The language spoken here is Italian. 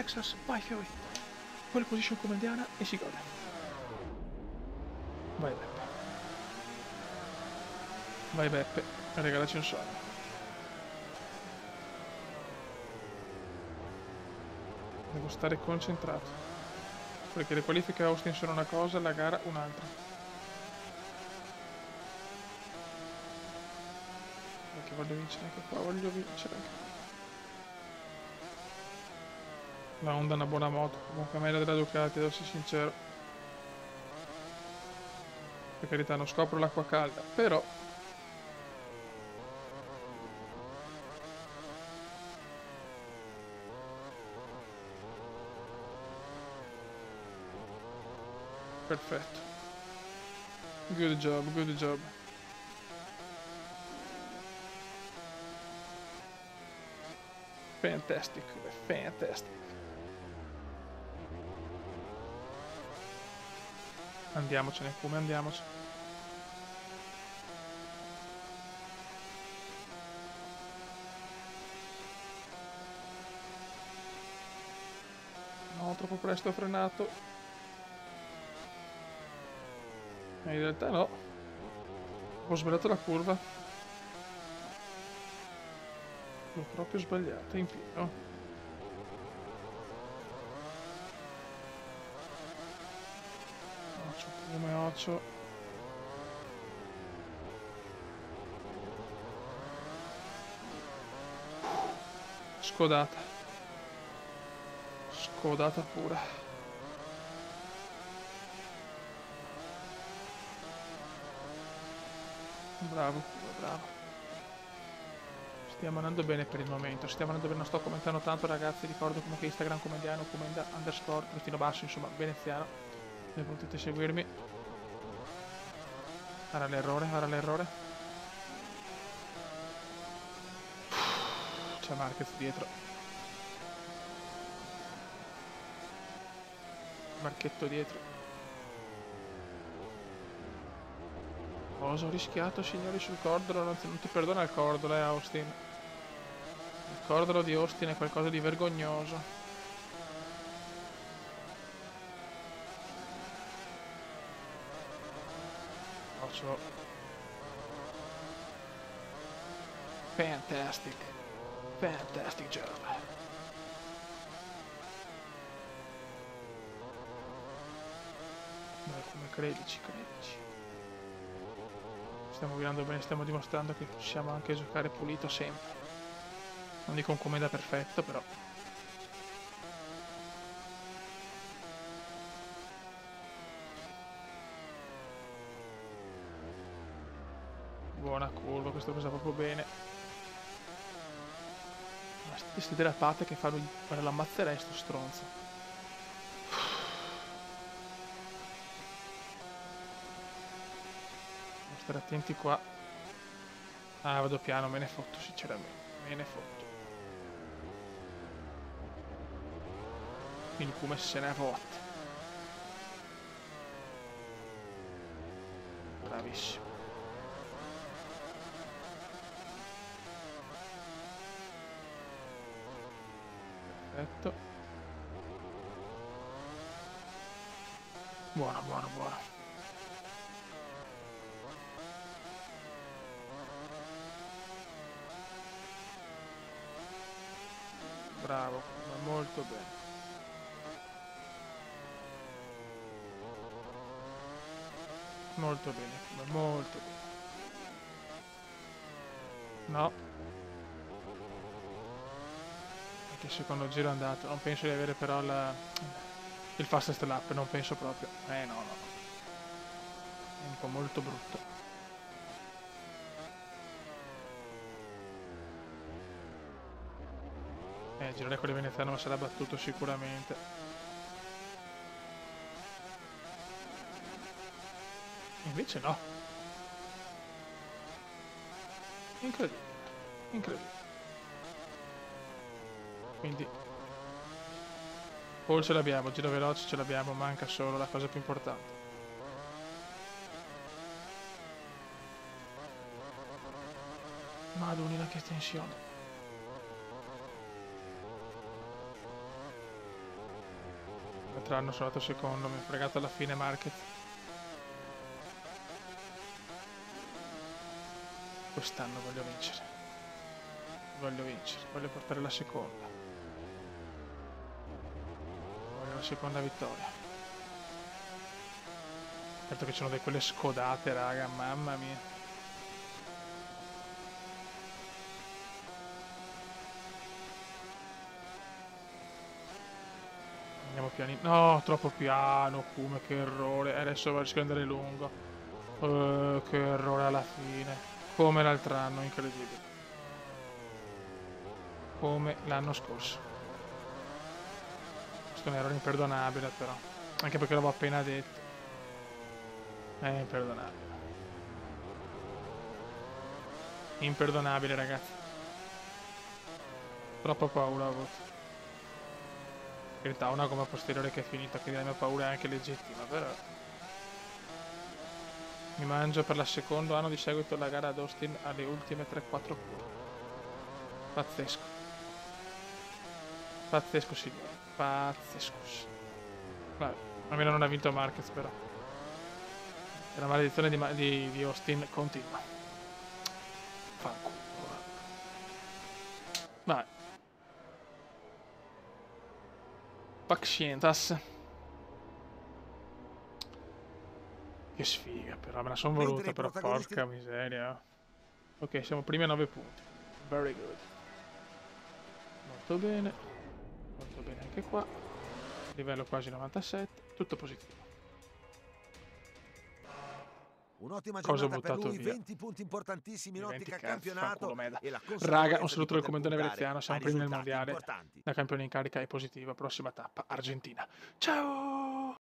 Texas, vai Fiori. Pole position come Indiana e si gode. Vai Beppe. Vai Beppe, regalaci un sogno. Devo stare concentrato. Perché le qualifiche a Austin sono una cosa, la gara un'altra. Perché voglio vincere anche qua, voglio vincere anche qua. La Honda è una buona moto, comunque meglio della Ducati, devo essere sincero. Per carità, non scopro l'acqua calda, però... Perfetto. Good job, good job. Fantastic, fantastic. Andiamocene, come andiamoci. No, troppo presto ho frenato. E in realtà no. Ho sbagliato la curva. L'ho proprio sbagliata in pieno. Occhio, come occhio. Scodata. Scodata pura. Bravo, bravo. Stiamo andando bene per il momento, stiamo andando bene, non sto commentando tanto ragazzi, ricordo comunque Instagram comediano, commenda underscore, trattino basso, insomma, veneziano, se potete seguirmi. Era l'errore, era l'errore. C'è Marquez dietro. Marchetto dietro. Cosa ho rischiato signori sul cordolo? Non ti perdona il cordolo, Austin. Il cordolo di Austin è qualcosa di vergognoso. Faccio... Fantastic. Fantastic job. Dai, come credici, credici. Stiamo guidando bene, stiamo dimostrando che possiamo anche giocare pulito sempre. Non dico un commenda perfetto, però. Buona curva, questo presa proprio bene. Ma queste derapate che fanno, guarda, l'ammazzerei sto stronzo. Devo stare attenti qua. Ah, vado piano, me ne fotto sinceramente, me ne fotto. Quindi come se ne fotte. Bravissimo. Perfetto. Buono, buono, buono. Bravo, va molto bene. Molto bene, va molto bene. No. Anche il secondo giro è andato. Non penso di avere però il fastest lap, non penso proprio. No, no. È un po' molto brutto. Girare con il veneziano sarà battuto sicuramente. Invece no. Incredibile. Incredibile. Quindi pole ce l'abbiamo, giro veloce ce l'abbiamo, manca solo la cosa più importante. Madonna che tensione. l'altro anno sono andato secondo, mi ha fregato alla fine Marquez. Quest'anno voglio vincere. Voglio portare la seconda. Voglio la seconda vittoria. Certo che ci sono quelle scodate, raga, mamma mia. Andiamo pianino. No, troppo piano, come che errore. Adesso va a rischiare di andare lungo. Che errore alla fine. Come l'altro anno, incredibile. Come l'anno scorso. Questo è un errore imperdonabile però. Anche perché l'avevo appena detto. È imperdonabile. Imperdonabile, ragazzi. Troppa paura ho avuto. In realtà una gomma posteriore che è finita, quindi la mia paura è anche legittima, però mi mangio per la secondo anno di seguito la gara ad Austin alle ultime 3-4 curve. Pazzesco. Pazzesco, signore. Pazzesco. Vabbè, almeno non ha vinto Marquez, però. E la maledizione di Austin continua. Fanculo. Vai. Paxientas. Che sfiga, però me la sono voluta, però porca miseria. Ok, siamo primi a 9 punti. Very good. Molto bene anche qua. Livello quasi 97, tutto positivo. Un'ottima giornata per lui, 20 punti importantissimi in ottica campionato e la raga, un saluto dal comandante veneziano, siamo primi nel mondiale. La campione in carica è positiva, prossima tappa Argentina. Ciao!